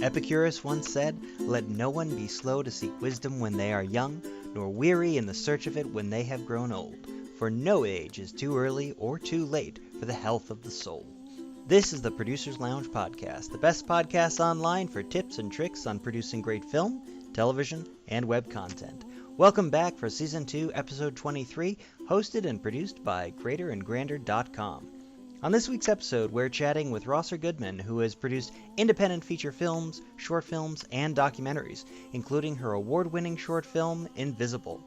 Epicurus once said, "Let no one be slow to seek wisdom when they are young, nor weary in the search of it when they have grown old. For no age is too early or too late for the health of the soul." This is the Producers Lounge Podcast, the best podcast online for tips and tricks on producing great film, television, and web content. Welcome back for Season 2, Episode 23, hosted and produced by greaterandgrander.com. On this week's episode, we're chatting with Goodman, who has produced independent feature films, short films, and documentaries, including her award-winning short film, Invisible.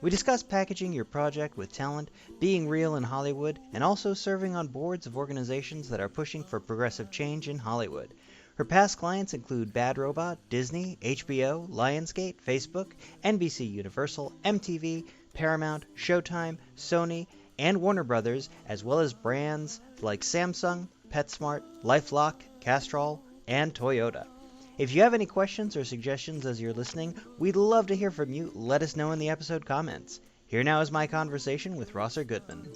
We discuss packaging your project with talent, being real in Hollywood, and also serving on boards of organizations that are pushing for progressive change in Hollywood. Her past clients include Bad Robot, Disney, HBO, Lionsgate, Facebook, NBC Universal, MTV, Paramount, Showtime, Sony, and Warner Brothers, as well as brands like Samsung, PetSmart, LifeLock, Castrol, and Toyota. If you have any questions or suggestions as you're listening, we'd love to hear from you. Let us know in the episode comments. Here now is my conversation with Goodman.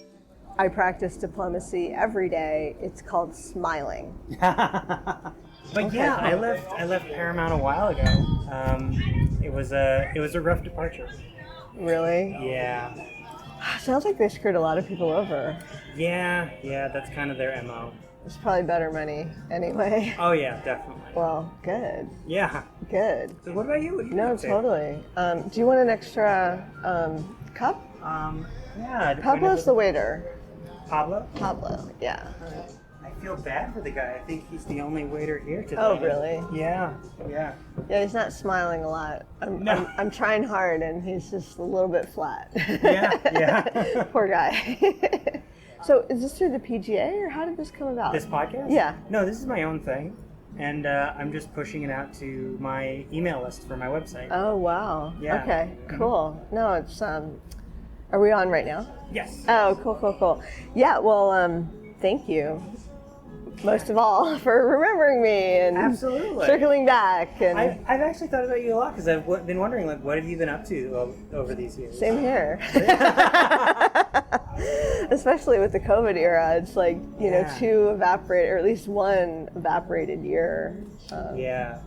I practice diplomacy every day. It's called smiling. But yeah, I left Paramount a while ago. It was a rough departure. Really? Yeah. Sounds like they screwed a lot of people over. Yeah, that's kind of their MO. It's probably better money anyway. Oh yeah, definitely. Well, good. Yeah. Good. So what about you? No, totally. Do you want an extra cup? Yeah. Pablo's the waiter. Pablo, yeah. I feel bad for the guy. I think he's the only waiter here today. Oh, really? Yeah. Yeah, he's not smiling a lot. I'm trying hard, and he's just a little bit flat. Yeah. Poor guy. So, is this through the PGA, or how did this come about? This podcast? Yeah. No, this is my own thing, and I'm just pushing it out to my email list for my website. Oh, wow. Yeah. Okay, cool. No, it's, are we on right now? Yes. Oh, cool. Yeah, well, thank you. Most of all, for remembering me and Absolutely. Circling back. And I've actually thought about you a lot because I've been wondering, like, what have you been up to over these years? Same here. Especially with the COVID era, it's like, you know, two evaporated, or at least one evaporated year. Yeah,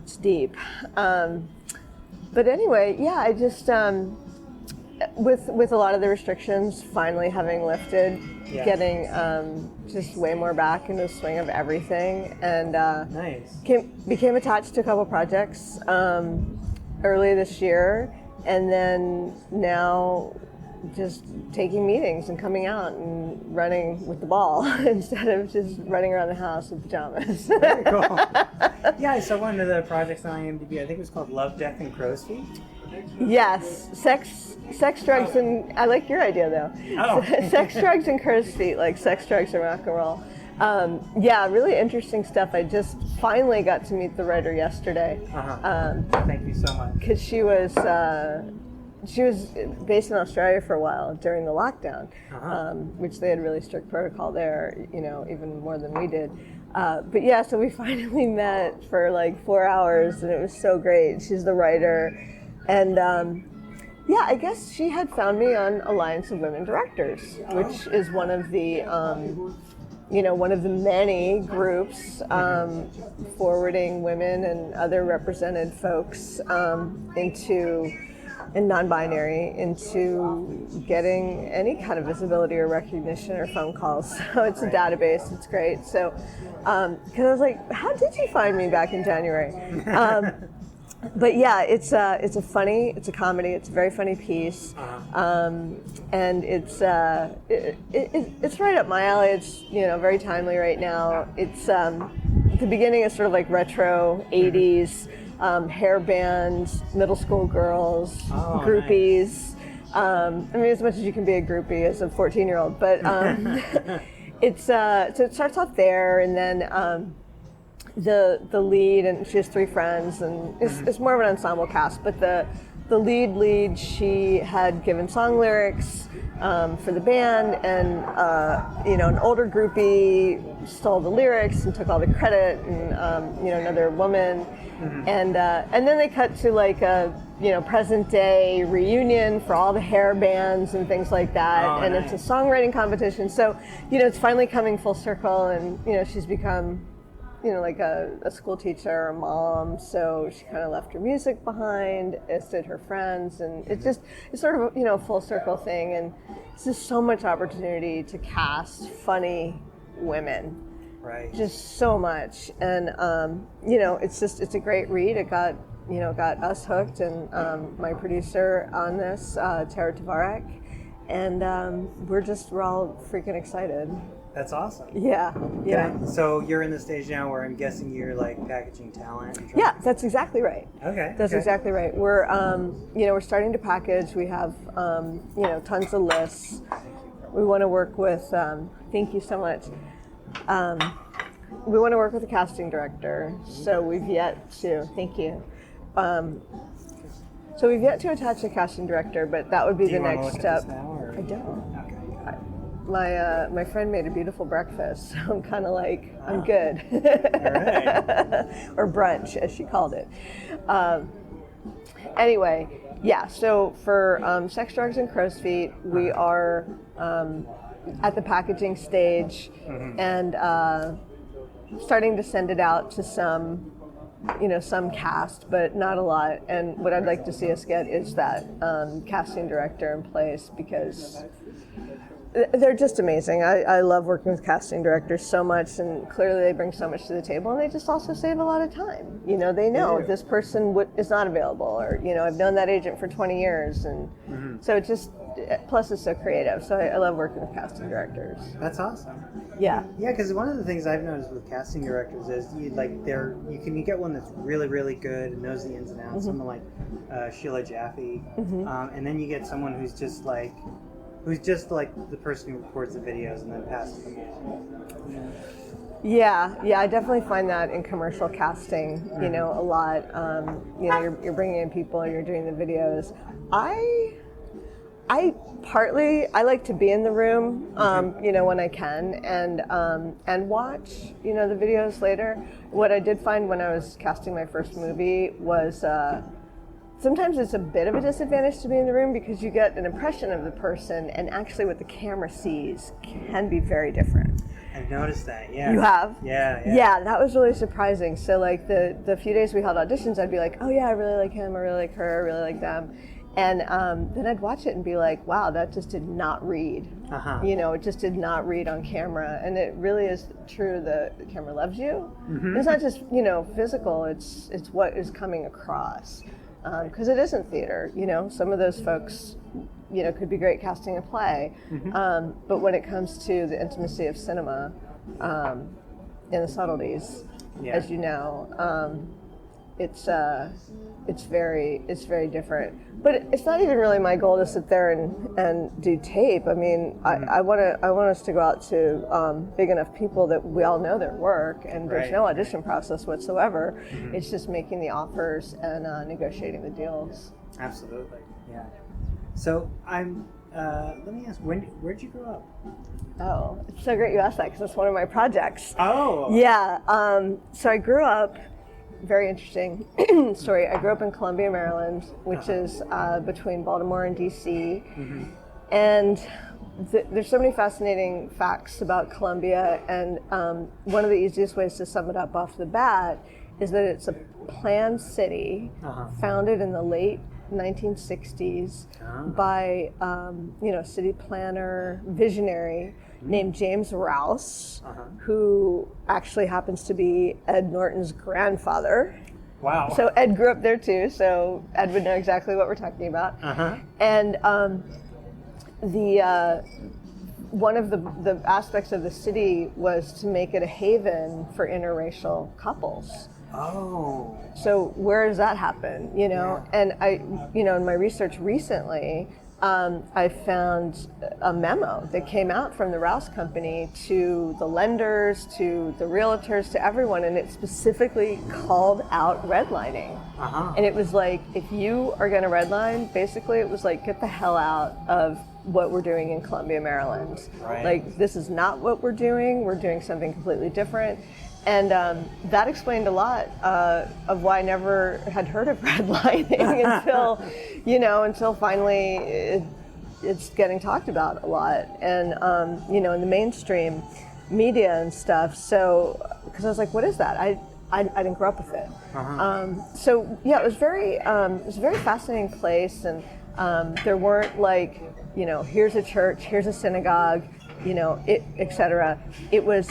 it's deep. But anyway, yeah, I just, with a lot of the restrictions finally having lifted, getting just way more back into the swing of everything, and nice. Became attached to a couple projects early this year, and then now just taking meetings and coming out and running with the ball instead of just running around the house in pajamas. Very cool. Yeah, I saw one of the projects on IMDb. I think it was called Love, Death, and Crow's Feet. Yes, sex, drugs, and I like your idea though. Oh. Sex, drugs, and crow's feet, like sex, drugs, and rock and roll. Yeah, really interesting stuff. I just finally got to meet the writer yesterday. Thank you so much. Because she was based in Australia for a while during the lockdown, which they had really strict protocol there, you know, even more than we did. But yeah, so we finally met for like 4 hours, and it was so great. She's the writer. And yeah, I guess she had found me on Alliance of Women Directors, which is one of the, one of the many groups forwarding women and other represented folks and non-binary into getting any kind of visibility or recognition or phone calls. So it's a database. It's great. So, because I was like, how did you find me back in January? But yeah, it's a comedy. It's a very funny piece, and it's right up my alley. It's very timely right now. It's the beginning is sort of like retro '80s hair bands, middle school girls, groupies. Nice. I mean, as much as you can be a groupie as a 14-year-old, but so it starts off there, and then. The lead, and she has 3 friends, and it's more of an ensemble cast, but the lead, she had given song lyrics for the band, and an older groupie stole the lyrics and took all the credit, and another woman, and then they cut to like a present day reunion for all the hair bands and things like that, and nice. It's a songwriting competition, so it's finally coming full circle, and she's become like a school teacher or a mom, so she kind of left her music behind, as did her friends, and it's sort of a full circle thing, and it's just so much opportunity to cast funny women. Right. Just so much, and it's a great read. It got us hooked, and my producer on this, Tara Tavarak, and we're all freaking excited. That's awesome. Yeah. So you're in the stage now where I'm guessing you're like packaging talent. Yeah, that's exactly right. Okay. That's exactly right. We're we're starting to package. We have tons of lists. We want to work with. Thank you so much. We want to work with a casting director. So we've yet to. Thank you. So we've yet to attach a casting director, but that would be the next step. I don't. Okay. My friend made a beautiful breakfast, so I'm kind of like, I'm good. All right. Or brunch, as she called it. Anyway, yeah, so for Sex, Drugs, and Crow's Feet, we are at the packaging stage and starting to send it out to some cast, but not a lot. And what I'd like to see us get is that casting director in place, because they're just amazing. I love working with casting directors so much, and clearly they bring so much to the table, and they just also save a lot of time. They know this person is not available, or I've known that agent for 20 years, and so it just, plus it's so creative. So I love working with casting directors. That's awesome. Yeah. Yeah, because one of the things I've noticed with casting directors is you get one that's really, really good and knows the ins and outs, someone like Sheila Jaffe, and then you get someone who's just like the person who records the videos and then passes them on. Yeah, I definitely find that in commercial casting, a lot. You're bringing in people, you're doing the videos. I like to be in the room, when I can, and watch, the videos later. What I did find when I was casting my first movie was sometimes it's a bit of a disadvantage to be in the room, because you get an impression of the person, and actually what the camera sees can be very different. I've noticed that, yeah. You have? Yeah, that was really surprising. So like the few days we held auditions, I'd be like, oh yeah, I really like him, I really like her, I really like them. And then I'd watch it and be like, wow, that just did not read. It just did not read on camera. And it really is true, the camera loves you. It's not just, physical, it's what is coming across. Because it isn't theater, some of those folks, could be great casting a play. But when it comes to the intimacy of cinema and the subtleties, as you know, it's very different. But it's not even really my goal to sit there and do tape. I mean, I want us to go out to big enough people that we all know their work, and there's no audition process whatsoever. It's just making the offers and negotiating the deals. Absolutely, yeah. So let me ask, where'd you grow up? Oh, it's so great you asked that, because that's one of my projects. Oh. Yeah. So I grew up. Very interesting story. I grew up in Columbia, Maryland, which is between Baltimore and DC. And there's so many fascinating facts about Columbia, and one of the easiest ways to sum it up off the bat is that it's a planned city founded in the late 1960s by city planner, visionary named James Rouse, who actually happens to be Ed Norton's grandfather. Wow. So Ed grew up there too, so Ed would know exactly what we're talking about. And one of the aspects of the city was to make it a haven for interracial couples. Oh. So where does that happen? And I, in my research recently, I found a memo that came out from the Rouse Company to the lenders, to the realtors, to everyone, and it specifically called out redlining. And it was like, if you are going to redline, basically it was like, get the hell out of what we're doing in Columbia, Maryland. Like, this is not what we're doing something completely different. And that explained a lot of why I never had heard of redlining until finally it's getting talked about a lot. And in the mainstream, media and stuff. So, because I was like, what is that? I didn't grow up with it. So yeah, it was a very fascinating place, and there weren't like, here's a church, here's a synagogue, etc. It was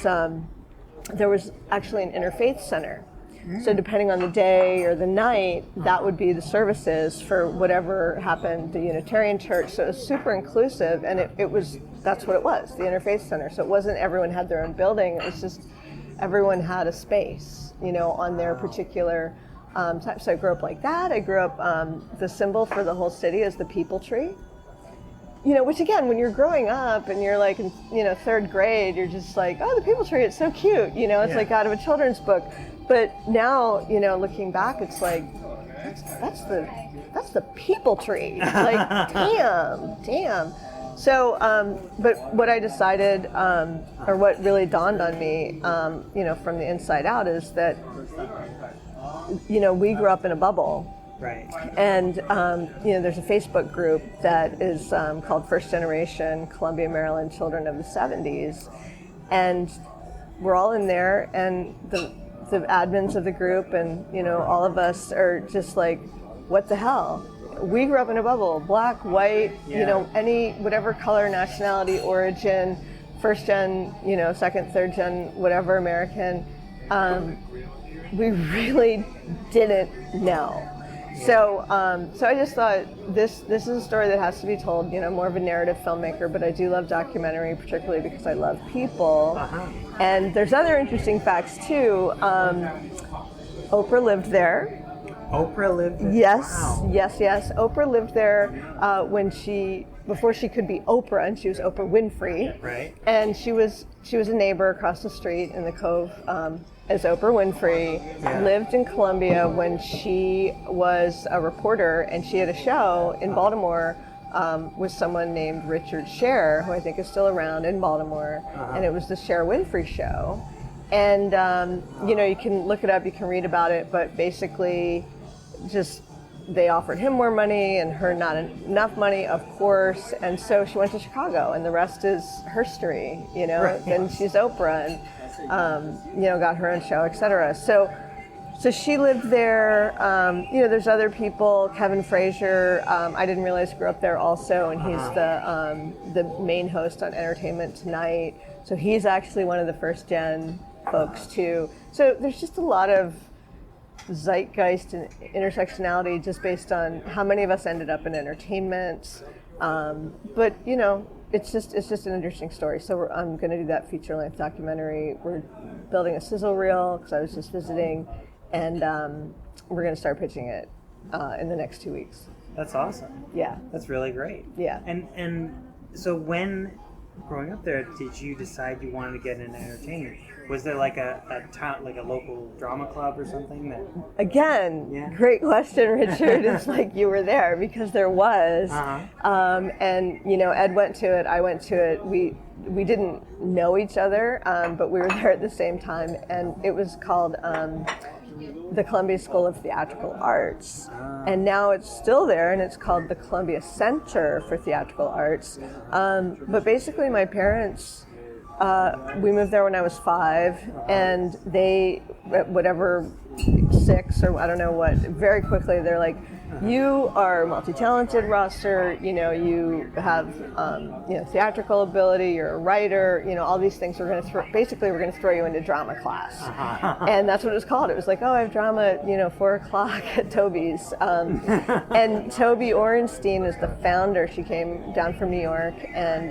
there was actually an interfaith center. So depending on the day or the night, that would be the services for whatever happened, the Unitarian Church. So it was super inclusive, and that's what it was, the Interfaith Center. So it wasn't everyone had their own building, it was just everyone had a space, on their particular type. So I grew up like that. I grew up, the symbol for the whole city is the peepal tree. Which again, when you're growing up and you're like in, third grade, you're just like, oh, the peepal tree, it's so cute. It's like out of a children's book. But now, looking back, it's like, that's the peepal tree. Like, damn. So, but what I decided, or what really dawned on me, from the inside out, is that, we grew up in a bubble. Right. And, there's a Facebook group that is called First Generation Columbia, Maryland Children of the 70s. And we're all in there, and the admins of the group and, all of us are just like, what the hell? We grew up in a bubble, black, white, any, whatever color, nationality, origin, first gen, second, third gen, whatever, American. We really didn't know. So I just thought this is a story that has to be told. More of a narrative filmmaker, but I do love documentary, particularly because I love people. And there's other interesting facts too. Oprah lived there. Oprah lived there? Yes, wow. yes. Oprah lived there before she could be Oprah, and she was Oprah Winfrey. Right. And she was a neighbor across the street in the Cove. As Oprah Winfrey lived in Columbia when she was a reporter, and she had a show in Baltimore with someone named Richard Scher, who I think is still around in Baltimore, and it was the Scher Winfrey Show. And you can look it up, you can read about it, but basically, just they offered him more money and her not enough money, of course, and so she went to Chicago, and the rest is history. Right. Then she's Oprah, and got her own show, etc. So she lived there. There's other people. Kevin Frazier, I didn't realize grew up there also, and he's the main host on Entertainment Tonight. So he's actually one of the first gen folks too. So there's just a lot of zeitgeist and intersectionality just based on how many of us ended up in entertainment. But it's just an interesting story. So I'm going to do that feature-length documentary. We're building a sizzle reel because I was just visiting, and we're going to start pitching it in the next 2 weeks. That's awesome. Yeah. That's really great. Yeah. And so when growing up there, did you decide you wanted to get into entertainment? Was there like a local drama club or something that? Again, great question, Richard. It's like you were there, because there was. And Ed went to it, I went to it. We didn't know each other, but we were there at the same time, and it was called the Columbia School of Theatrical Arts. And now it's still there, and it's called the Columbia Center for Theatrical Arts. But basically my parents, we moved there when I was 5, and they, whatever, 6 or I don't know what, very quickly they're like, you are multi-talented, roster, you have, theatrical ability, you're a writer, all these things. We're going to throw you into drama class. And that's what it was called. It was like, I have drama at, 4 o'clock at Toby's. And Toby Orenstein is the founder. She came down from New York, and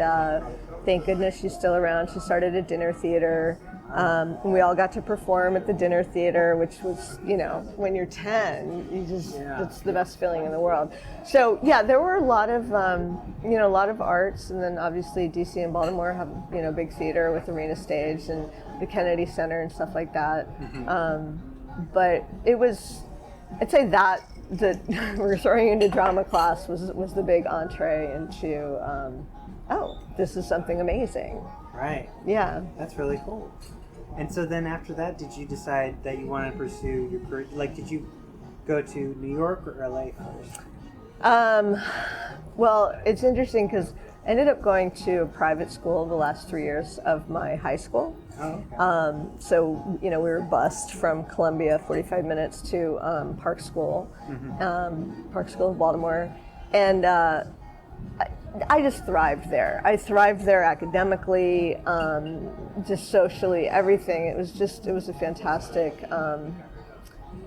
thank goodness she's still around. She started a dinner theater. And we all got to perform at the dinner theater, which was, when you're 10, it's the best feeling in the world. So there were a lot of arts, and then obviously DC and Baltimore have, big theater with Arena Stage and the Kennedy Center and stuff like that. But it was, I'd say that we're throwing into drama class was the big entree into, this is something amazing. Right. Yeah. That's really cool. And so then after that, did you decide that you wanted to pursue your career? Like, did you go to New York or LA first? Well, it's interesting because ended up going to a private school the last 3 years of my high school. Oh, okay. So, we were bused from Columbia 45 minutes to Park School, Park School of Baltimore. And I just thrived there. I thrived there academically, just socially, everything. It was a fantastic,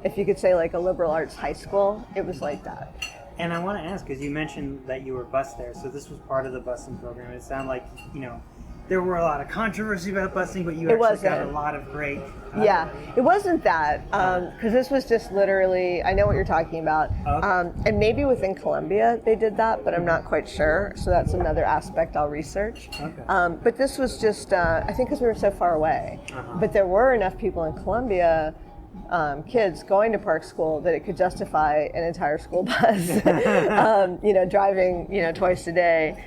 if you could say like a liberal arts high school, it was like that. And I want to ask, because you mentioned that you were bused there, so this was part of the busing program. It sounded like, there were a lot of controversy about busing, but you actually got a lot of great... Yeah, it wasn't that, because this was just literally, I know what you're talking about. Okay. And maybe within Columbia they did that, but I'm not quite sure, so that's another aspect I'll research. Okay. But this was just, I think because we were so far away, but there were enough people in Columbia, kids going to Park School, that it could justify an entire school bus, driving, twice a day.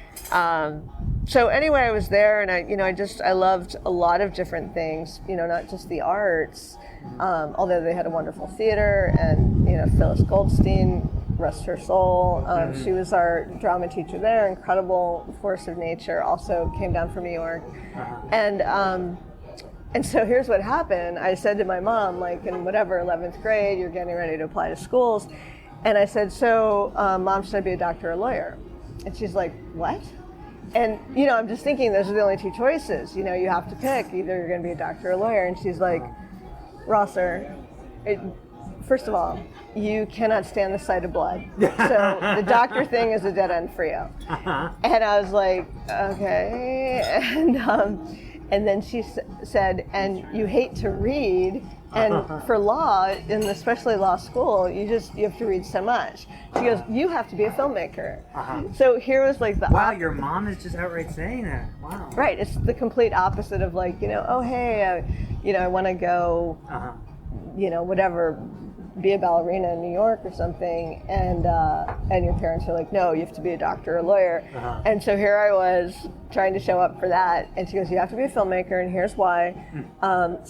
So anyway, I was there, and I loved a lot of different things, not just the arts, although they had a wonderful theater, and, Phyllis Goldstein, rest her soul, she was our drama teacher there, incredible force of nature, also came down from New York. And so here's what happened. I said to my mom, like in 11th grade, you're getting ready to apply to schools. And I said, so Mom, should I be a doctor or a lawyer? And she's like, what? And, I'm just thinking those are the only two choices. You have to pick. Either you're going to be a doctor or a lawyer. And she's like, Rosser, first of all, you cannot stand the sight of blood. So the doctor thing is a dead end for you. And I was like, okay. And then she said, and you hate to read, and for law, and especially law school, you have to read so much. She goes, you have to be a filmmaker. So here was like the... Wow, your mom is just outright saying that. Wow. Right, it's the complete opposite of like, oh, hey, I want to go, whatever, be a ballerina in New York or something, and your parents are like, no, you have to be a doctor or a lawyer. And so here I was trying to show up for that, and she goes, you have to be a filmmaker, and here's why.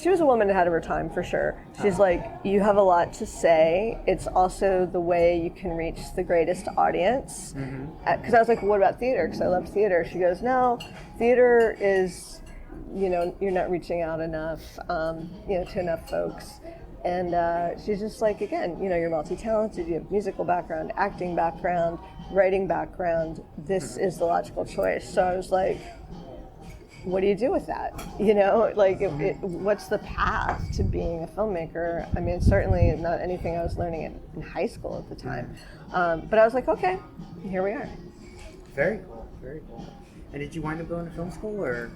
She was a woman ahead of her time, for sure. She's like, you have a lot to say. It's also the way you can reach the greatest audience. Because I was like, well, what about theater? Because I love theater. She goes, no, theater is, you're not reaching out enough, to enough folks. And she's just like, again, you're multi-talented, you have musical background, acting background, writing background. This is the logical choice. So I was like, what do you do with that? What's the path to being a filmmaker? I mean, certainly not anything I was learning in high school at the time. But I was like, okay, here we are. Very cool, very cool. And did you wind up going to film school, or?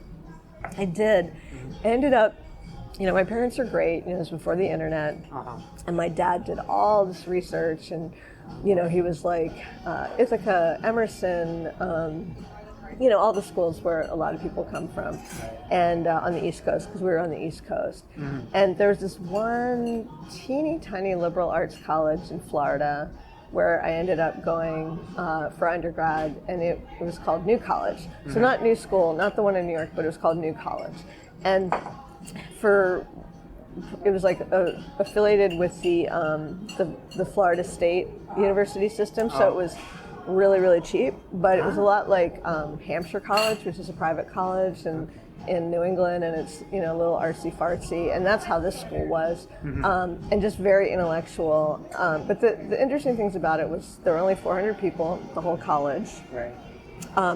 I did. I ended up, my parents are great. It was before the internet. And my dad did all this research, and, he was like, Ithaca, Emerson, all the schools where a lot of people come from, and on the East Coast, because we were on the East Coast. And there was this one teeny tiny liberal arts college in Florida where I ended up going for undergrad, and it was called New College. So not New School, not the one in New York, but it was called New College. And it was like affiliated with the Florida State University system, so it was really, really cheap, but it was a lot like Hampshire College, which is a private college in New England, and it's a little artsy-fartsy, and that's how this school was, and just very intellectual. But the interesting things about it was there were only 400 people, the whole college. Right.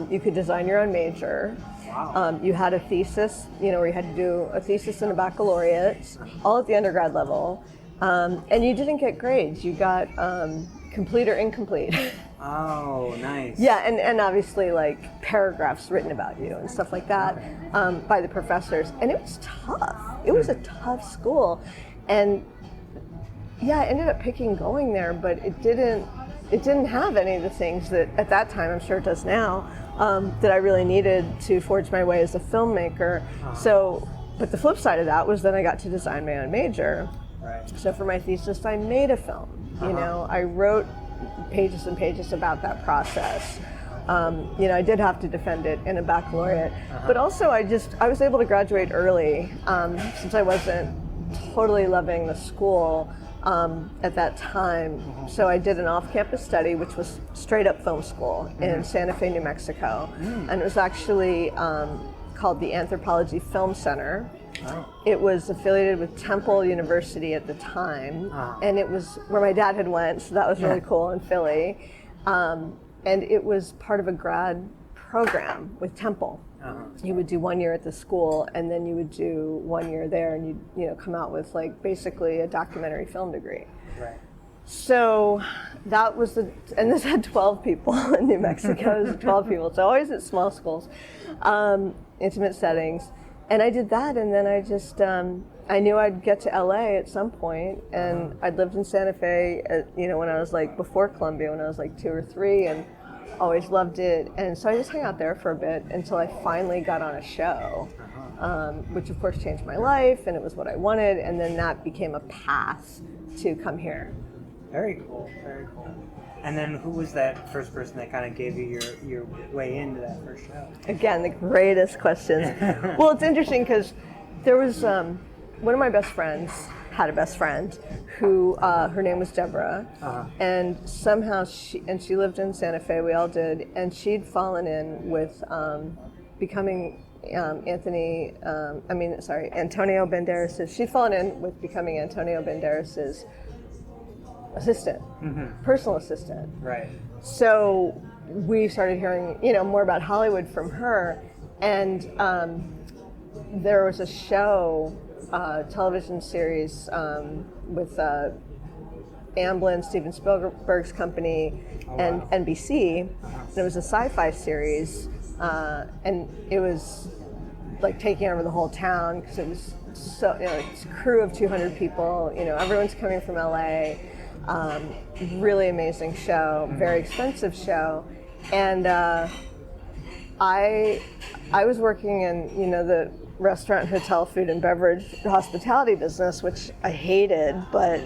You could design your own major. Wow. You had a thesis, where you had to do a thesis and a baccalaureate, all at the undergrad level, and you didn't get grades. You got complete or incomplete. Oh, nice. Yeah, and obviously like paragraphs written about you and stuff like that by the professors, and it was tough. It was a tough school, and yeah, I ended up picking going there, but it didn't have any of the things that at that time, I'm sure it does now, that I really needed to forge my way as a filmmaker. So, but the flip side of that was then I got to design my own major. Right. So for my thesis, I made a film. I wrote pages and pages about that process. I did have to defend it in a baccalaureate, but also I was able to graduate early since I wasn't totally loving the school. at that time. So I did an off-campus study, which was straight-up film school in Santa Fe, New Mexico. And it was actually called the Anthropology Film Center. It was affiliated with Temple University at the time, and it was where my dad had went, so that was really cool in Philly. And it was part of a grad program with Temple. You would do 1 year at the school, and then you would do 1 year there, and you'd come out with like basically a documentary film degree. Right. So that was and this had 12 people in New Mexico. It was 12 people, so always at small schools, intimate settings. And I did that, and then I just, I knew I'd get to LA at some point, and I'd lived in Santa Fe, when I was like, before Columbia, when I was like 2 or 3, and always loved it. And so I just hung out there for a bit until I finally got on a show, which of course changed my life, and it was what I wanted, and then that became a path to come here. Very cool, very cool. And then who was that first person that kind of gave you your way into that first show? Again, the greatest questions. Well, it's interesting because there was one of my best friends had a best friend who her name was Deborah, and somehow she lived in Santa Fe. We all did, and she'd fallen in with becoming Antonio Banderas's. She'd fallen in with becoming Antonio Banderas's assistant, personal assistant. Right. So we started hearing, more about Hollywood from her, and there was a show, television series with Amblin, Steven Spielberg's company, and NBC. And it was a sci-fi series, and it was like taking over the whole town because it was so, it's a crew of 200 people. Everyone's coming from LA. Really amazing show, very expensive show, and I was working in the restaurant, hotel, food and beverage, hospitality business, which I hated, but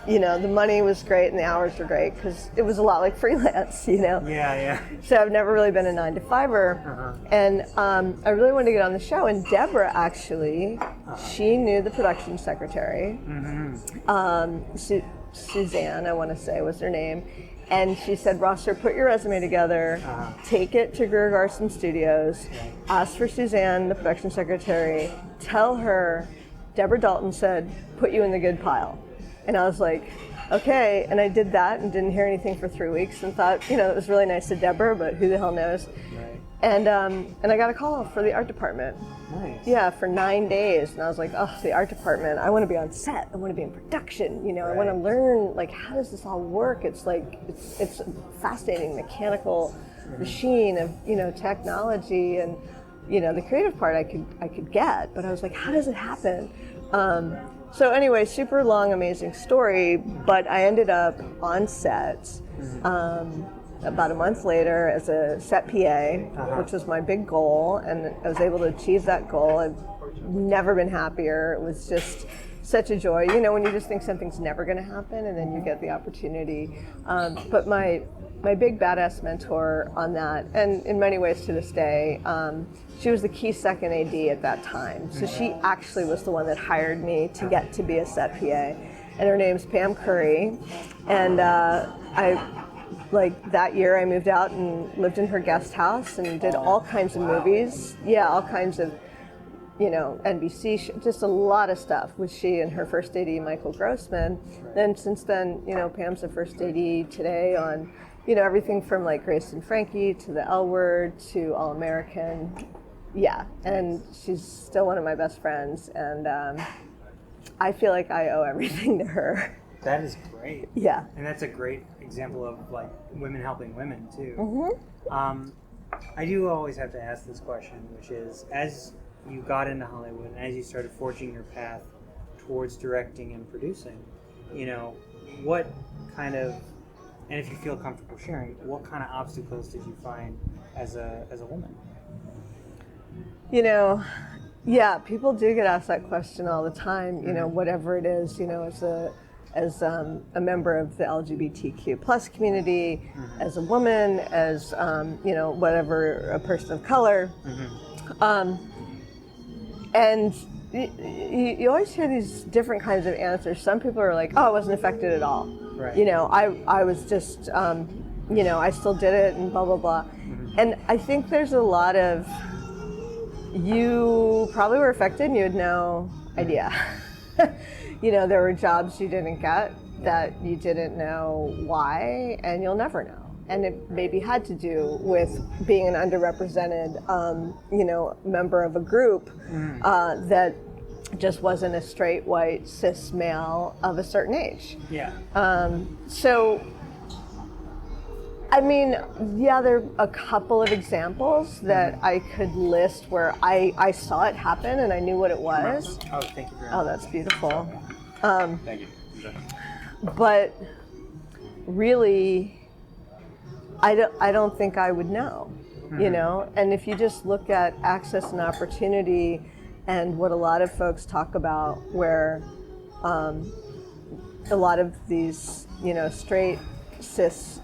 the money was great and the hours were great because it was a lot like freelance, Yeah. So I've never really been a 9-to-5er, and I really wanted to get on the show. And Deborah actually, she knew the production secretary. Suzanne, I want to say, was her name. And she said, Rosser, put your resume together, take it to Greer Garson Studios, ask for Suzanne, the production secretary, tell her Deborah Dalton said, put you in the good pile. And I was like, okay. And I did that and didn't hear anything for 3 weeks and thought, it was really nice of Deborah, but who the hell knows? Right. And I got a call for the art department. Nice. Yeah, for 9 days. And I was like, oh, the art department. I want to be on set. I want to be in production. I want to learn, how does this all work? It's like, it's a fascinating mechanical machine of, technology and, the creative part I could get. But I was like, how does it happen? So anyway, super long, amazing story. But I ended up on set. About a month later as a set PA, which was my big goal, and I was able to achieve that goal. I've never been happier. It was just such a joy. When you just think something's never going to happen and then you get the opportunity. But my big badass mentor on that, and in many ways to this day, she was the key second AD at that time. So she actually was the one that hired me to get to be a set PA. And her name's Pam Curry. And that year I moved out and lived in her guest house and did all kinds of movies. Yeah, all kinds of, NBC, just a lot of stuff with she and her first AD, Michael Grossman. Then since then, Pam's the first AD today on, everything from like Grace and Frankie to The L Word to All American. Yeah, and she's still one of my best friends, and I feel like I owe everything to her. That is great. Yeah. And that's a great example of women helping women too. Mm-hmm. I do always have to ask this question, which is, as you got into Hollywood and as you started forging your path towards directing and producing, what kind of, and if you feel comfortable sharing, what kind of obstacles did you find as a woman? Yeah, people do get asked that question all the time, whatever it is, as a member of the LGBTQ plus community, as a woman, as, whatever, a person of color. And you always hear these different kinds of answers. Some people are like, "Oh, I wasn't affected at all." Right. You know, I was just, you know, I still did it and blah blah blah. Mm-hmm. And I think there's a lot of, you probably were affected and you had no idea. You know, there were jobs you didn't get that you didn't know why, and you'll never know. And it maybe had to do with being an underrepresented, you know, member of a group that just wasn't a straight white cis male of a certain age. Yeah. So, I mean, yeah, there are a couple of examples that I could list where I saw it happen and I knew what it was. Oh, thank you very much. Oh, that's beautiful. Thank you. But really, I don't think I would know, you know? And if you just look at access and opportunity and what a lot of folks talk about, where a lot of these, you know, straight cis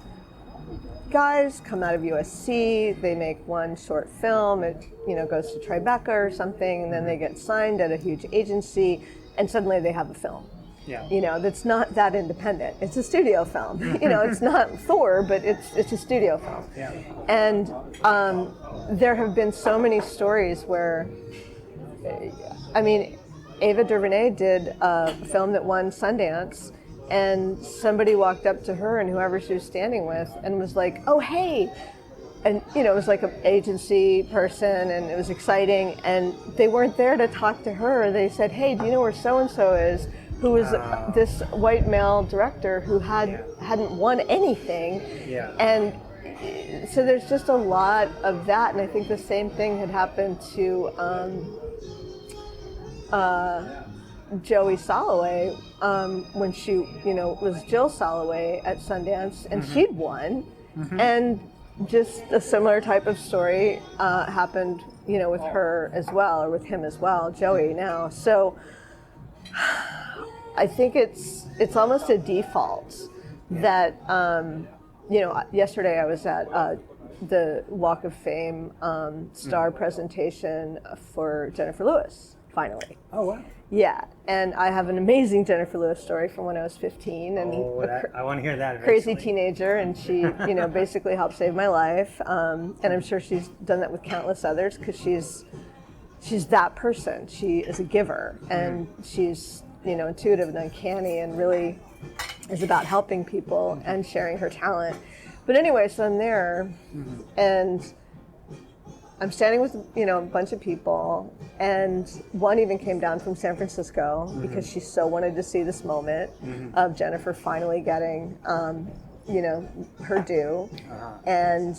guys come out of USC, they make one short film, it, you know, goes to Tribeca or something, and then they get signed at a huge agency, and suddenly they have a film. Yeah. You know, that's not that independent. It's a studio film. You know, it's not Thor, but it's a studio film. Yeah. And there have been so many stories where, I mean, Ava DuVernay did a film that won Sundance, and somebody walked up to her and whoever she was standing with and was like, "Oh, hey." And, you know, it was like an agency person, and it was exciting, and they weren't there to talk to her. They said, "Hey, do you know where so-and-so is?" Who was this white male director who hadn't won anything. Yeah. And so there's just a lot of that, and I think the same thing had happened to Joey Soloway when she, you know, was Jill Soloway at Sundance, and she'd won, and just a similar type of story happened, you know, with her as well, or with him as well, Joey now. So I think it's almost a default that, you know, yesterday I was at the Walk of Fame star presentation for Jennifer Lewis, finally. Oh, wow. Yeah, and I have an amazing Jennifer Lewis story from when I was 15, and I want to hear that. Crazy teenager, and she, you know, basically helped save my life, and I'm sure she's done that with countless others, because she's that person. She is a giver, and she's, you know, intuitive and uncanny, and really is about helping people and sharing her talent. But anyway, so I'm there, and I'm standing with, you know, a bunch of people, and one even came down from San Francisco because she so wanted to see this moment of Jennifer finally getting, you know, her due. And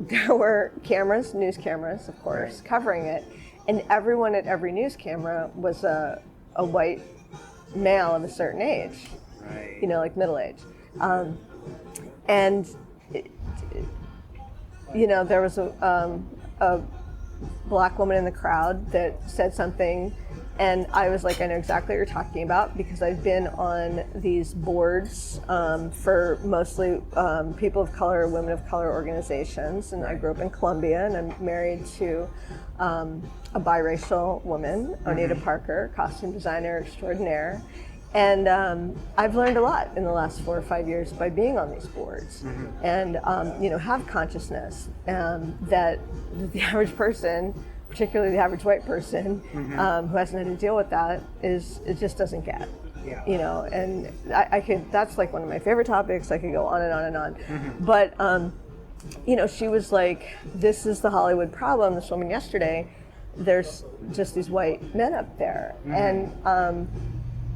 there were cameras, news cameras, of course, covering it. And everyone at every news camera was a white male of a certain age, you know, like middle age. And, you know, there was a black woman in the crowd that said something, and I was like, I know exactly what you're talking about, because I've been on these boards for mostly people of color, women of color organizations, and I grew up in Columbia, and I'm married to a biracial woman, Onita Parker, costume designer extraordinaire. And I've learned a lot in the last 4 or 5 years by being on these boards, and you know, have consciousness that the average person, particularly the average white person, who hasn't had to deal with that, it just doesn't get. Yeah. You know, and I could. That's like one of my favorite topics. I could go on and on and on. But you know, she was like, "This is the Hollywood problem." This woman yesterday, there's just these white men up there, and.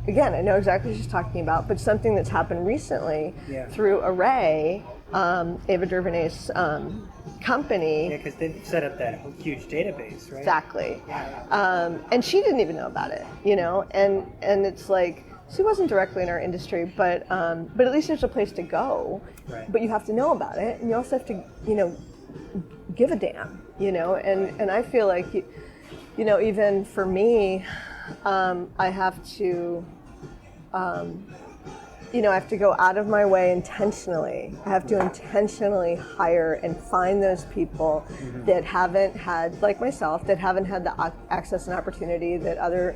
Again, I know exactly what she's talking about, but something that's happened recently through Array, Ava DuVernay's company. Yeah, because they've set up that huge database, right? Exactly. And she didn't even know about it, you know, and it's like, she wasn't directly in our industry, but at least there's a place to go. Right. But you have to know about it, and you also have to, you know, give a damn, you know, and I feel like, you know, even for me, I have to, I have to go out of my way intentionally. I have to intentionally hire and find those people that haven't had, like myself, that haven't had the access and opportunity that other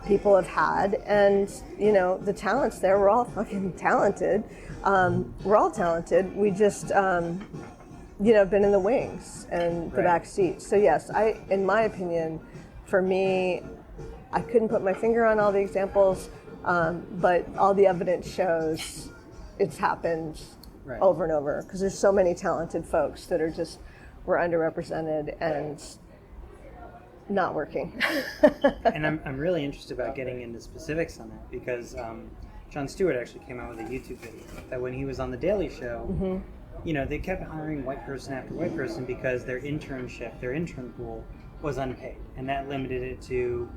people have had. And, the talents there, we're all fucking talented. We're all talented. We just, been in the wings and the back seat. So yes, in my opinion, for me, I couldn't put my finger on all the examples, but all the evidence shows it's happened over and over, because there's so many talented folks that were underrepresented and not working. And I'm really interested about getting into specifics on that, because Jon Stewart actually came out with a YouTube video that when he was on The Daily Show, they kept hiring white person after white person because their intern pool was unpaid, and that limited it to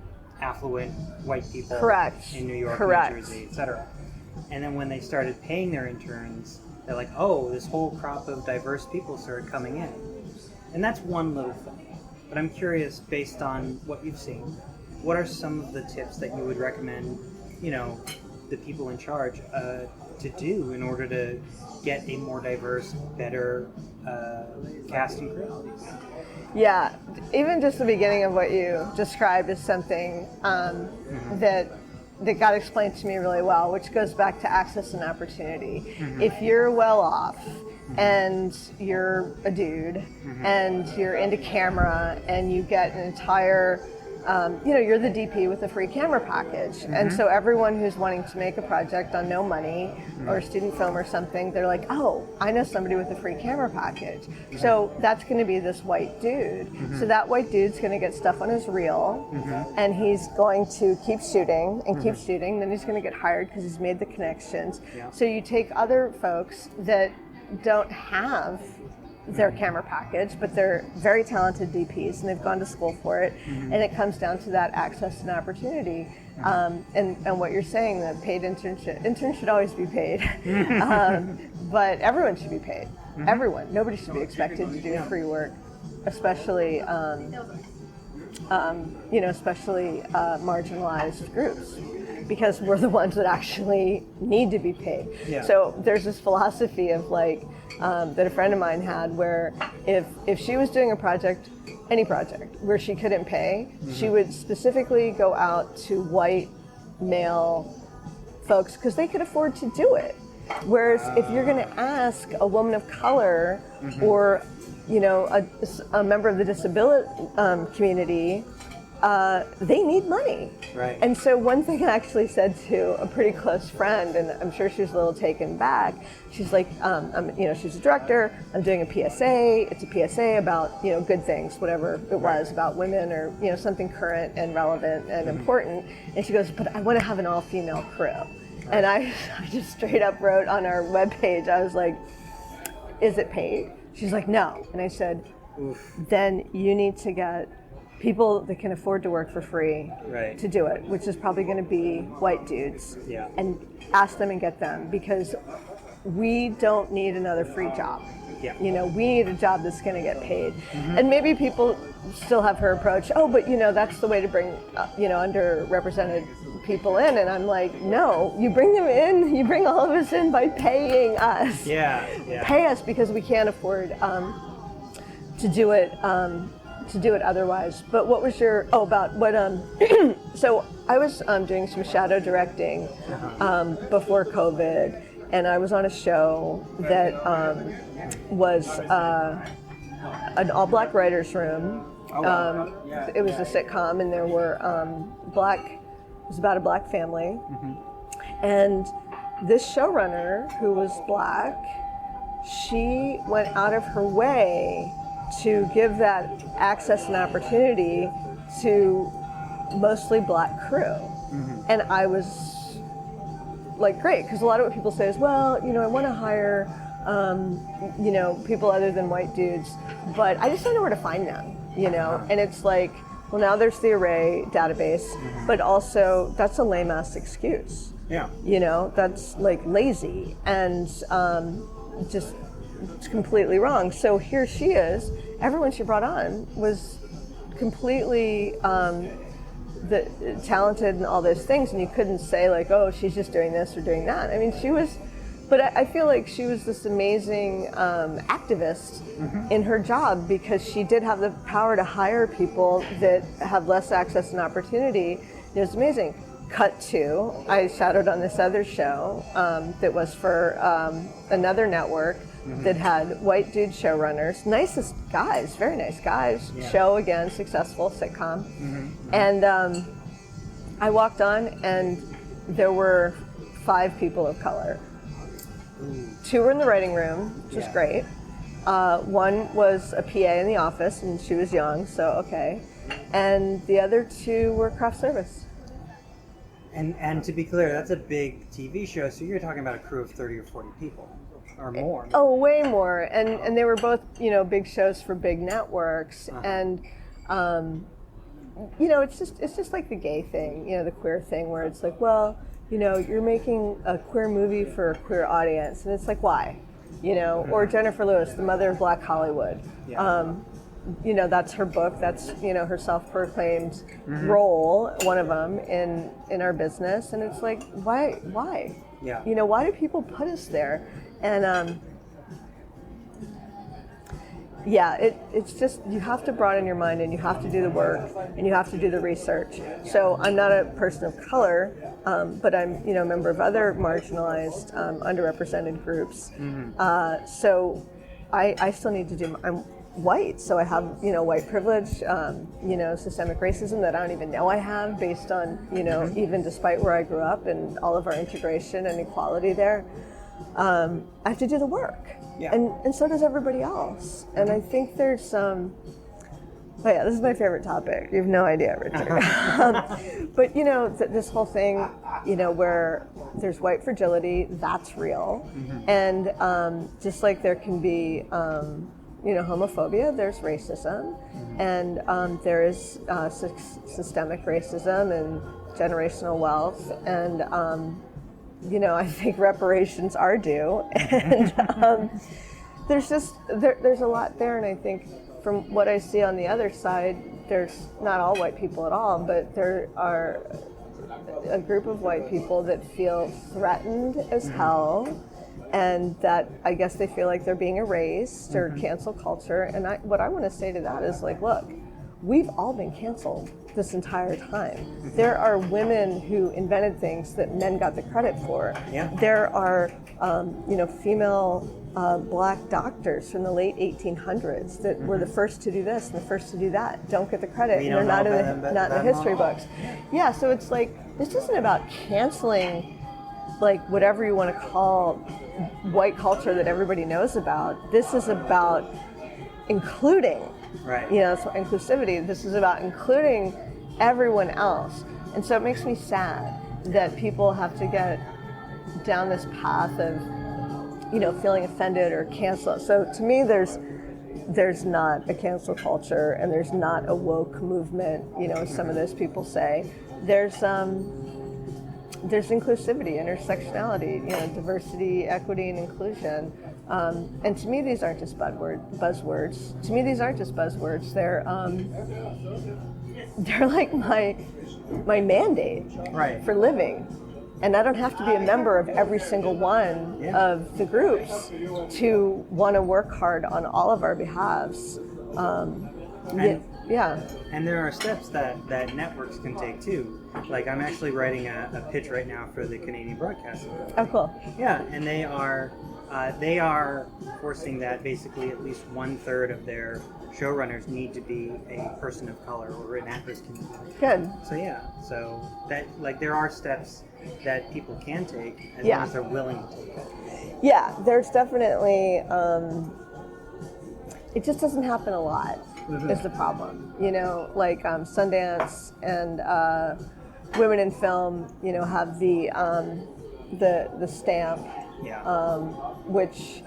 affluent white people in New York, New Jersey, etc. And then when they started paying their interns, they're like, oh, this whole crop of diverse people started coming in. And that's one little thing. But I'm curious, based on what you've seen, what are some of the tips that you would recommend, the people in charge to do in order to get a more diverse, better cast and crew? Yeah, even just the beginning of what you described is something that got explained to me really well, which goes back to access and opportunity. If you're well off and you're a dude and you're into camera and you get an entire you're the DP with a free camera package. And so everyone who's wanting to make a project on no money or a student film or something, they're like, oh, I know somebody with a free camera package. So that's going to be this white dude. So that white dude's going to get stuff on his reel and he's going to keep shooting and keep shooting. Then he's going to get hired because he's made the connections. So you take other folks that don't have their camera package, but they're very talented DPs and they've gone to school for it, and it comes down to that access and opportunity. And what you're saying, that paid interns should always be paid, but everyone should be paid. Everyone, nobody should be expected to do free work, especially marginalized groups, because we're the ones that actually need to be paid. So there's this philosophy of that a friend of mine had, where if she was doing a project, any project, where she couldn't pay, she would specifically go out to white male folks because they could afford to do it. Whereas if you're going to ask a woman of color or a member of the disability community, they need money. Right. And so one thing I actually said to a pretty close friend, and I'm sure she was a little taken back, she's like, she's a director, I'm doing a PSA, it's a PSA about, good things, whatever it was, about women or, something current and relevant and important. And she goes, but I want to have an all-female crew. And I just straight up wrote on our webpage, I was like, is it paid? She's like, no. And I said, then you need to get people that can afford to work for free to do it, which is probably going to be white dudes, and ask them and get them, because we don't need another free job. We need a job that's going to get paid. And maybe people still have her approach, oh, but that's the way to bring underrepresented people in. And I'm like, no, you bring them in, you bring all of us in by paying us. Pay us, because we can't afford to do it otherwise. But what was your about what so I was doing some shadow directing before COVID, and I was on a show that was an all-black writers' room. It was a sitcom, and there were it was about a black family, and this showrunner, who was black, she went out of her way to give that access and opportunity to mostly black crew. And I was like, great, because a lot of what people say is, well, I want to hire, people other than white dudes, but I just don't know where to find them, And it's like, well, now there's the Array database, but also that's a lame-ass excuse. That's like lazy and just it's completely wrong. So here she is. Everyone she brought on was completely the talented and all those things, and you couldn't say like, oh, she's just doing this or doing that. I mean, she was, but I feel like she was this amazing activist in her job, because she did have the power to hire people that have less access and opportunity. It was amazing. Cut to, I shadowed on this other show that was for another network that had white dude showrunners, nicest guys, very nice guys. Yeah. Show again, successful sitcom. And I walked on, and there were 5 people of color. 2 were in the writing room, which was great. One was a PA in the office, and she was young, so okay. And the other 2 were craft service. And to be clear, that's a big TV show, so you're talking about a crew of 30 or 40 people, or more. Oh, way more. And they were both, big shows for big networks. And, it's just like the gay thing, the queer thing, where it's like, well, you're making a queer movie for a queer audience. And it's like, why? Or Jennifer Lewis, the mother of Black Hollywood. Yeah. That's her book. That's, her self-proclaimed role, one of them in our business. And it's like, why? Yeah. Why do people put us there? And it's just, you have to broaden your mind, and you have to do the work, and you have to do the research. So I'm not a person of color, but I'm, a member of other marginalized, underrepresented groups. So I still need to do, I'm white, so I have, white privilege, systemic racism that I don't even know I have, based on, even despite where I grew up and all of our integration and equality there. I have to do the work. Yeah. And so does everybody else. And I think there's some, this is my favorite topic. You have no idea, Richard. But, this whole thing, where there's white fragility, that's real. And just like there can be, homophobia, there's racism. And there is systemic racism and generational wealth. And, I think reparations are due, and there's a lot there, and I think from what I see on the other side, there's not all white people at all, but there are a group of white people that feel threatened as hell, and that I guess they feel like they're being erased or cancel culture. And what I want to say to that is like, look, we've all been canceled this entire time. There are women who invented things that men got the credit for. Yeah. There are, female black doctors from the late 1800s that were the first to do this and the first to do that. Don't get the credit. We They're don't not know in the history books. Yeah, so it's like, this isn't about canceling, like, whatever you want to call white culture that everybody knows about. This is about including. Right. That's what inclusivity. This is about including everyone else. And so it makes me sad that people have to get down this path of, feeling offended or canceled. So to me, there's not a cancel culture, and there's not a woke movement, as some of those people say. There's inclusivity, intersectionality, diversity, equity, and inclusion. And to me, these aren't just buzzwords. To me, these aren't just buzzwords. They're like my mandate for living. And I don't have to be a member of every single one of the groups to want to work hard on all of our behalves. And there are steps that networks can take too. Like, I'm actually writing a pitch right now for the Canadian Broadcasting Company. Oh, cool. Yeah, and they are forcing that basically at least 1/3 of their showrunners need to be a person of color or an at-risk community. Good. So that, like, there are steps that people can take as long as they're willing to take it. Yeah, there's definitely, it just doesn't happen a lot is the problem. Like Sundance and Women in Film, have the stamp, which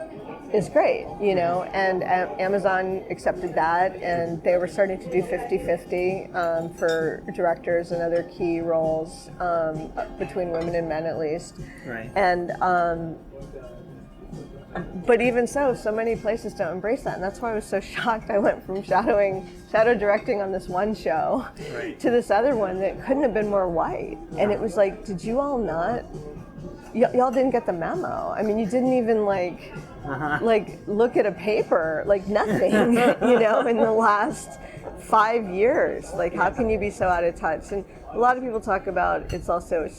is great, and Amazon accepted that, and they were starting to do 50-50 for directors and other key roles between women and men, at least. Right. And But even so many places don't embrace that, and that's why I was so shocked. I went from shadow directing on this one show to this other one that couldn't have been more white. And it was like, did you all not? Y'all didn't get the memo. I mean, you didn't even like look at a paper, like nothing, in the last 5 years. Like, how can you be so out of touch? And a lot of people talk about it's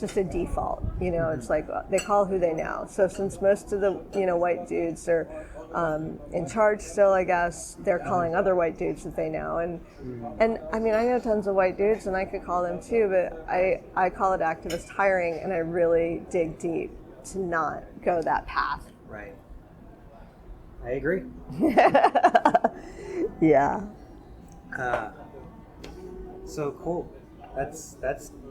just a default. It's like they call who they know. So since most of the white dudes are in charge still, I guess they're calling other white dudes that they know. And I mean, I know tons of white dudes, and I could call them too. But I call it activist hiring, and I really dig deep to not go that path. Right. I agree. Yeah. So cool. That's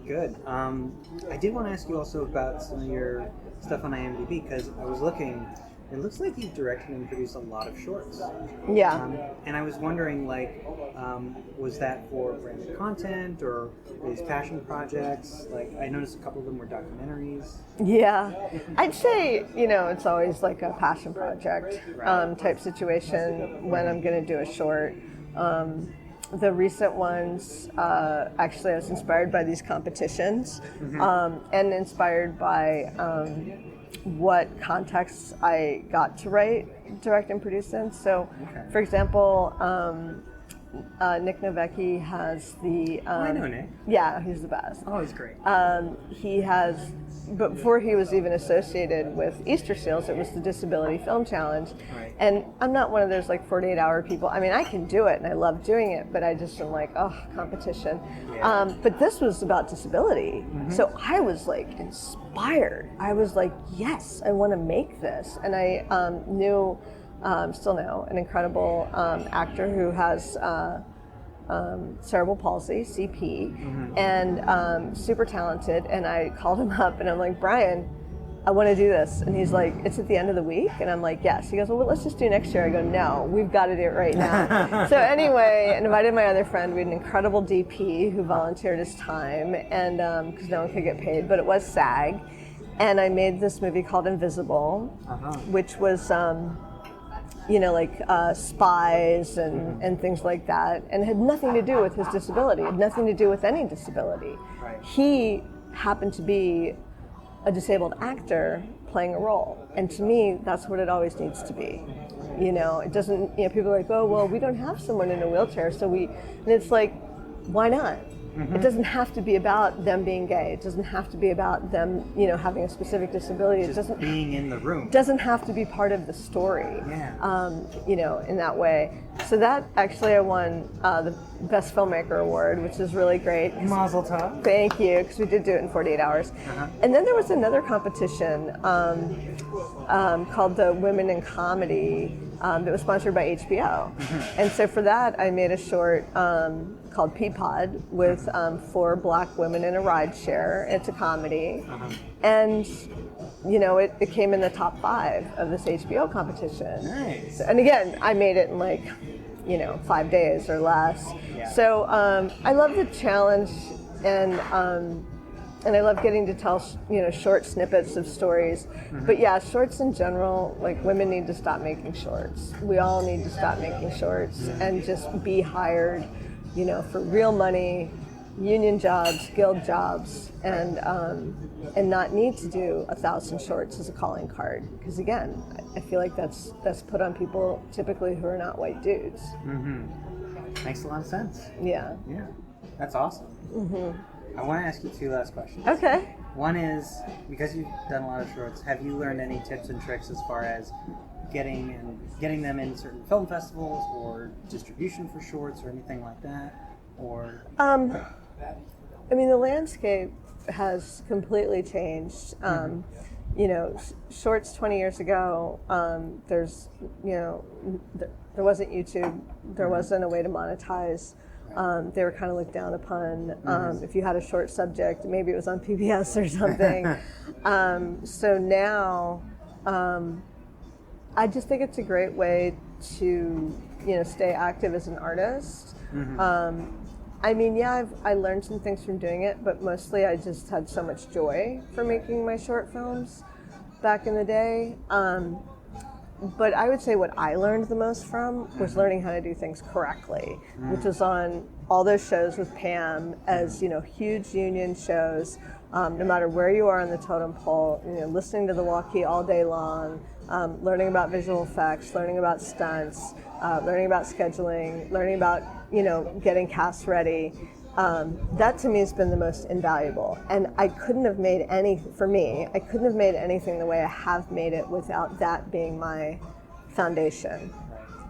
good. I did want to ask you also about some of your stuff on IMDb, because I was looking. It looks like you've directed and produced a lot of shorts. Yeah. And I was wondering, was that for branded content or these passion projects? Like, I noticed a couple of them were documentaries. Yeah. I'd say, it's always like a passion project type situation when I'm going to do a short. The recent ones, actually, I was inspired by these competitions and inspired by what contexts I got to write, direct, and produce in. So, for example, Nick Novecki has the... I know Nick. Yeah, he's the best. Oh, he's great. He has... But before he was even associated with Easter Seals, it was the Disability Film Challenge. Right. And I'm not one of those 48-hour people. I mean, I can do it and I love doing it, but I just am like, competition. Yeah. But this was about disability. So I was inspired. I was like, yes, I want to make this. And I still know, an incredible actor who has cerebral palsy, CP, and super talented. And I called him up and I'm like, Brian, I want to do this. And he's like, it's at the end of the week? And I'm like, yes. He goes, well, let's just do next year. I go, no, we've got to do it right now. So anyway, I invited my other friend. We had an incredible DP who volunteered his time, and because no one could get paid, but it was SAG. And I made this movie called Invisible, which was... spies and things like that, and had nothing to do with his disability, had nothing to do with any disability. Right. He happened to be a disabled actor playing a role, and to me, that's what it always needs to be. It doesn't, people are like, oh, well, we don't have someone in a wheelchair, and it's like, why not? It doesn't have to be about them being gay. It doesn't have to be about them, having a specific disability. Just it doesn't being in the room. Doesn't have to be part of the story. Yeah. In that way. So that actually I won the Best Filmmaker Award, which is really great. Mazel tov. Thank you, because we did do it in 48 hours. And then there was another competition called the Women in Comedy that was sponsored by HBO. And so for that, I made a short called Pea Pod with 4 black women in a ride share. It's a comedy. And, it came in the top 5 of this HBO competition. Nice. And again, I made it in 5 days or less. Yeah. So I love the challenge, and I love getting to tell short snippets of stories. But yeah, shorts in general, women need to stop making shorts. We all need to stop making shorts and just be hired, for real money, union jobs, guild jobs, and not need to do 1,000 shorts as a calling card. Because again, I feel like that's put on people typically who are not white dudes. Makes a lot of sense. Yeah. Yeah. That's awesome. I want to ask you 2 last questions. Okay. One is, because you've done a lot of shorts, have you learned any tips and tricks as far as getting them in certain film festivals or distribution for shorts or anything like that? Or the landscape has completely changed. Shorts 20 years ago, there wasn't YouTube, there wasn't a way to monetize. They were kind of looked down upon. If you had a short subject, maybe it was on PBS or something. So now, I just think it's a great way to, stay active as an artist. I learned some things from doing it, but mostly I just had so much joy from making my short films back in the day. but I would say what I learned the most from was learning how to do things correctly, which was on all those shows with Pam as, huge union shows, no matter where you are on the totem pole, listening to the walkie all day long, learning about visual effects, learning about stunts, learning about scheduling, learning about, getting cast ready. That to me has been the most invaluable. And I couldn't have made anything the way I have made it without that being my foundation.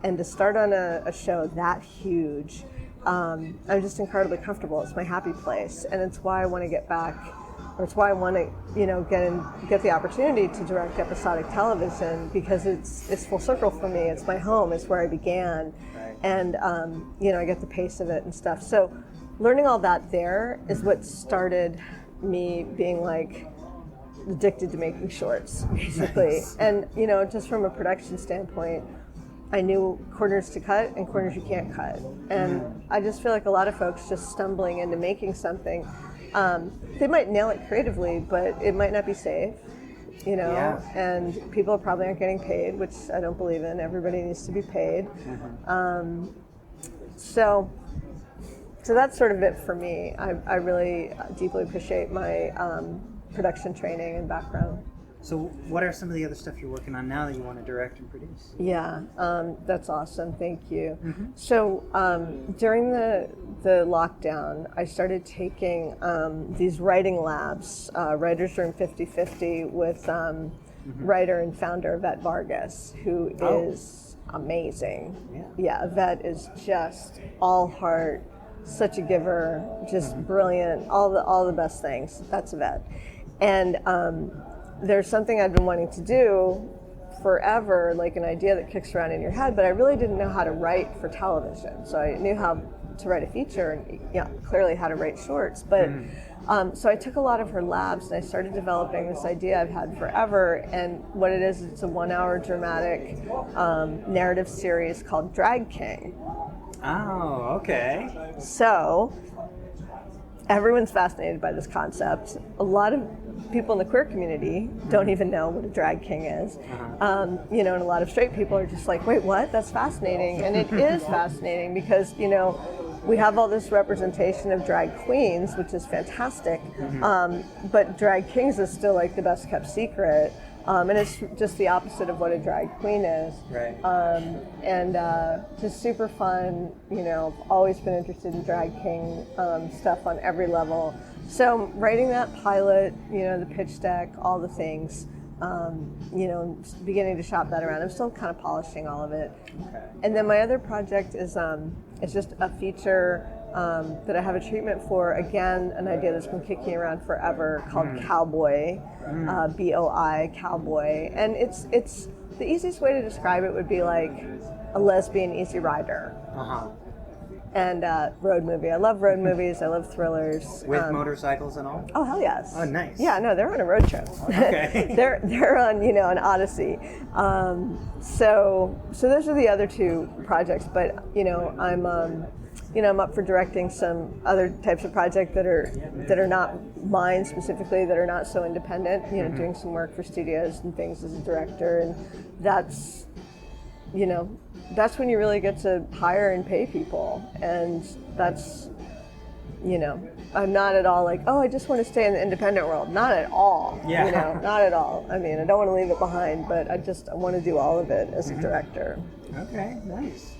And to start on a show that huge, I'm just incredibly comfortable. It's my happy place. And it's why I want to get back, or it's why I want to, get the opportunity to direct episodic television, because it's full circle for me. It's my home. It's where I began. Right. And, I get the pace of it and stuff. So learning all that there is what started me being like addicted to making shorts, basically. Nice. And, just from a production standpoint, I knew corners to cut and corners you can't cut. And I just feel like a lot of folks just stumbling into making something, they might nail it creatively, but it might not be safe, and people probably aren't getting paid, which I don't believe in. Everybody needs to be paid. So that's sort of it for me. I really deeply appreciate my production training and background. So what are some of the other stuff you're working on now that you want to direct and produce? Yeah, that's awesome. Thank you. So during the lockdown, I started taking these writing labs, Writers Room 50/50 with writer and founder Yvette Vargas, who is amazing. Yeah, Yvette is just all heart, such a giver, just brilliant, all the best things. That's Yvette. And there's something I've been wanting to do forever, like an idea that kicks around in your head, but I really didn't know how to write for television. So I knew how to write a feature and clearly how to write shorts. But so I took a lot of her labs and I started developing this idea I've had forever. And what it is, it's a 1-hour dramatic narrative series called Drag King. Oh, okay. So everyone's fascinated by this concept. A lot of people in the queer community don't even know what a drag king is. And a lot of straight people are just like, wait, what? That's fascinating. And it is fascinating because, we have all this representation of drag queens, which is fantastic. But drag kings is still like the best kept secret. And it's just the opposite of what a drag queen is. Right. And just super fun. I've always been interested in drag king stuff on every level. So writing that pilot, the pitch deck, all the things, beginning to shop that around. I'm still kind of polishing all of it. Okay. And then my other project is just a feature that I have a treatment for, again, an idea that's been kicking around forever called Cowboy, BOI, Cowboy. And it's the easiest way to describe it would be like a lesbian Easy Rider. And road movie. I love road movies. I love thrillers. With motorcycles and all? Oh, hell yes. Oh, nice. Yeah, no, they're on a road trip. Okay. they're on, an Odyssey. So those are the other two projects. But, I'm up for directing some other types of projects that are not mine specifically, that are not so independent. Doing some work for studios and things as a director, and that's when you really get to hire and pay people. And that's, I'm not at all like, oh, I just want to stay in the independent world. Not at all. Yeah. Not at all. I mean, I don't want to leave it behind, but I want to do all of it as a director. Okay, nice.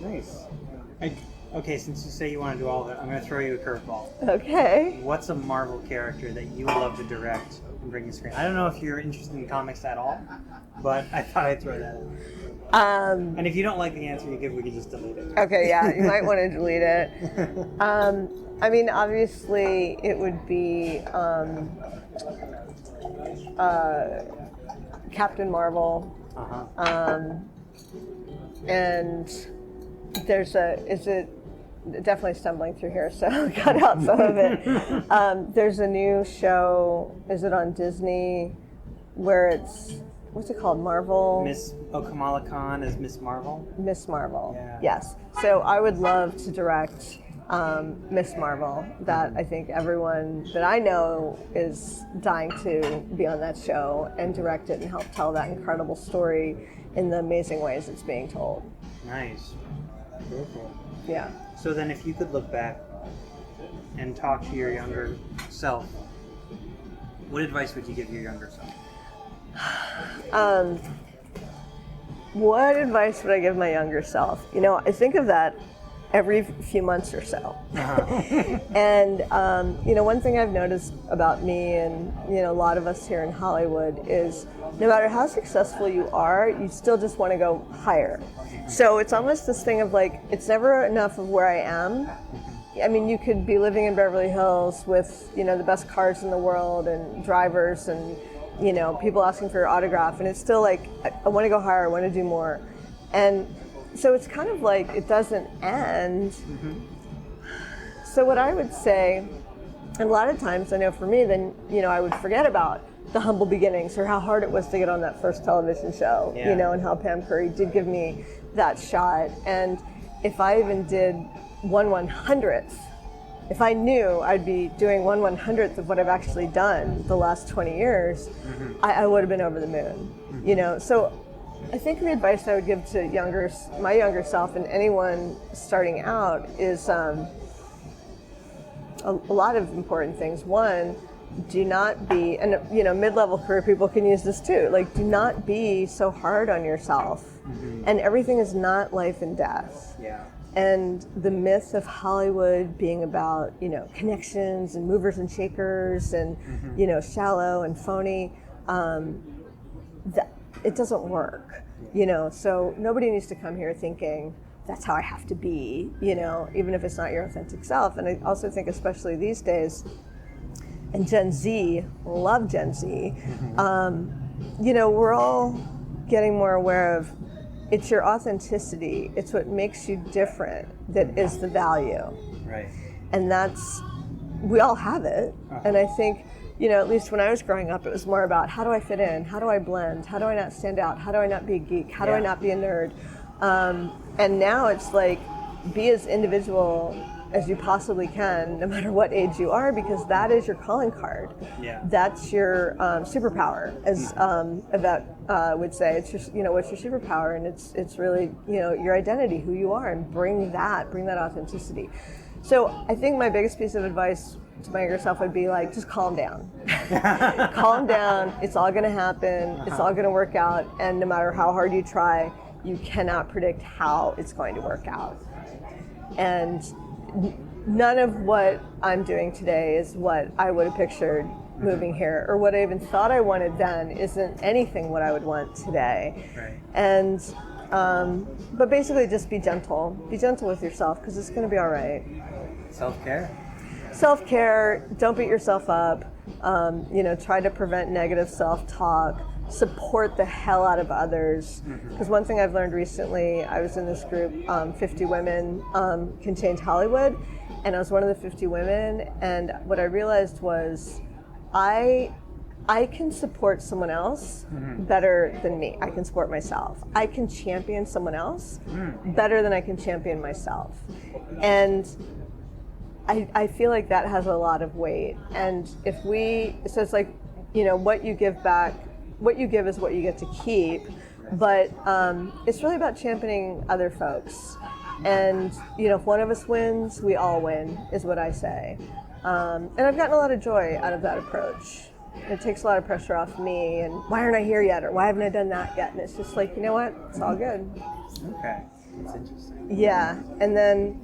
Okay, since you say you want to do all of it, I'm going to throw you a curveball. Okay. What's a Marvel character that you would love to direct and bring to screen? I don't know if you're interested in comics at all, but I thought I'd throw that in. And if you don't like the answer you give, we can just delete it. Okay, yeah, you might want to delete it. I mean, obviously, it would be Captain Marvel. And definitely stumbling through here, so cut out some of it. There's a new show, is it on Disney, where it's, what's it called, Marvel? Kamala Khan as Miss Marvel? Miss Marvel, yeah. Yes. So I would love to direct Miss Marvel that I think everyone that I know is dying to be on that show and direct it and help tell that incredible story in the amazing ways it's being told. Nice. Very cool. Yeah. So then if you could look back and talk to your younger self, what advice would you give your younger self? What advice would I give my younger self? You know, I think of that every few months or so. And, you know, one thing I've noticed about me and, you know, a lot of us here in Hollywood is no matter how successful you are, you still just want to go higher. So it's almost this thing of like, it's never enough of where I am. I mean, you could be living in Beverly Hills with, you know, the best cars in the world and drivers and, you know, people asking for your autograph, and it's still like, I want to go higher, I want to do more. And so it's kind of like it doesn't end. So what I would say, and a lot of times I know for me, then, you know, I would forget about the humble beginnings or how hard it was to get on that first television show, you know, and how Pam Curry did give me that shot. And if I even did 1/100th, if I knew I'd be doing 1/100th of what I've actually done the last 20 years, I would have been over the moon, you know. So I think the advice I would give to my younger self and anyone starting out is a lot of important things. One, do not be, and you know, mid-level career people can use this too, like do not be so hard on yourself. And everything is not life and death. Yeah. And the myth of Hollywood being about, you know, connections and movers and shakers and, you know, shallow and phony, that it doesn't work, you know. So nobody needs to come here thinking that's how I have to be, you know, even if it's not your authentic self. And I also think, especially these days, and Gen Z, love Gen Z, you know, we're all getting more aware of it's your authenticity, it's what makes you different that is the value. Right. And that's, we all have it. And I think, you know, at least when I was growing up, it was more about how do I fit in? How do I blend? How do I not stand out? How do I not be a geek? How do I not be a nerd? And now it's like, be as individual as you possibly can, no matter what age you are, because that is your calling card. Yeah. That's your superpower, as Yvette would say. It's just, you know, what's your superpower? And it's really, you know, your identity, who you are, and bring that authenticity. So I think my biggest piece of advice to my younger self would be like, just calm down. Calm down. It's all going to happen. It's all going to work out. And no matter how hard you try, you cannot predict how it's going to work out. And none of what I'm doing today is what I would have pictured moving here, or what I even thought I wanted then isn't anything what I would want today. Right. And but basically just be gentle with yourself, because it's going to be all right. Self-care, don't beat yourself up, you know, try to prevent negative self-talk, support the hell out of others. Because one thing I've learned recently, I was in this group, 50 Women Can Change Hollywood, and I was one of the 50 women, and what I realized was I can support someone else better than me. I can support myself. I can champion someone else better than I can champion myself. And I feel like that has a lot of weight. And so it's like, you know, what you give back, what you give is what you get to keep, but it's really about championing other folks. And, you know, if one of us wins, we all win, is what I say. And I've gotten a lot of joy out of that approach. It takes a lot of pressure off me, and why aren't I here yet, or why haven't I done that yet? And it's just like, you know what, it's all good. Okay, that's interesting. Yeah, and then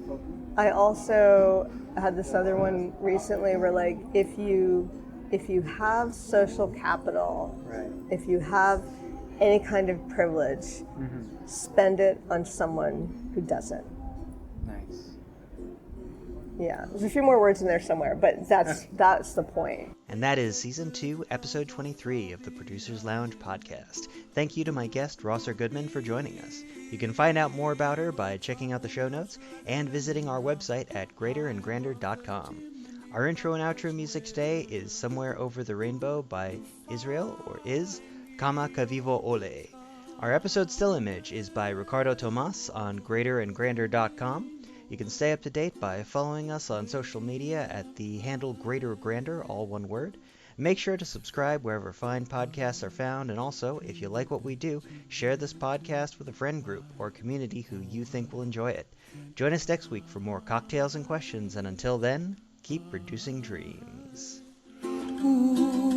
I also had this other one recently where, like, if you have social capital, Right. if you have any kind of privilege, spend it on someone who doesn't. Nice. Yeah, there's a few more words in there somewhere, but that's the point. And that is Season 2, Episode 23 of the Producers Lounge podcast. Thank you to my guest, Rosser Goodman, for joining us. You can find out more about her by checking out the show notes and visiting our website at greaterandgrander.com. Our intro and outro music today is Somewhere Over the Rainbow by Israel, or Is, Kama Kavivo Ole. Our episode still image is by Ricardo Tomas on greaterandgrander.com. You can stay up to date by following us on social media at the handle Greater Grander, all one word. Make sure to subscribe wherever fine podcasts are found, and also, if you like what we do, share this podcast with a friend group or community who you think will enjoy it. Join us next week for more cocktails and questions, and until then, keep producing dreams. Ooh.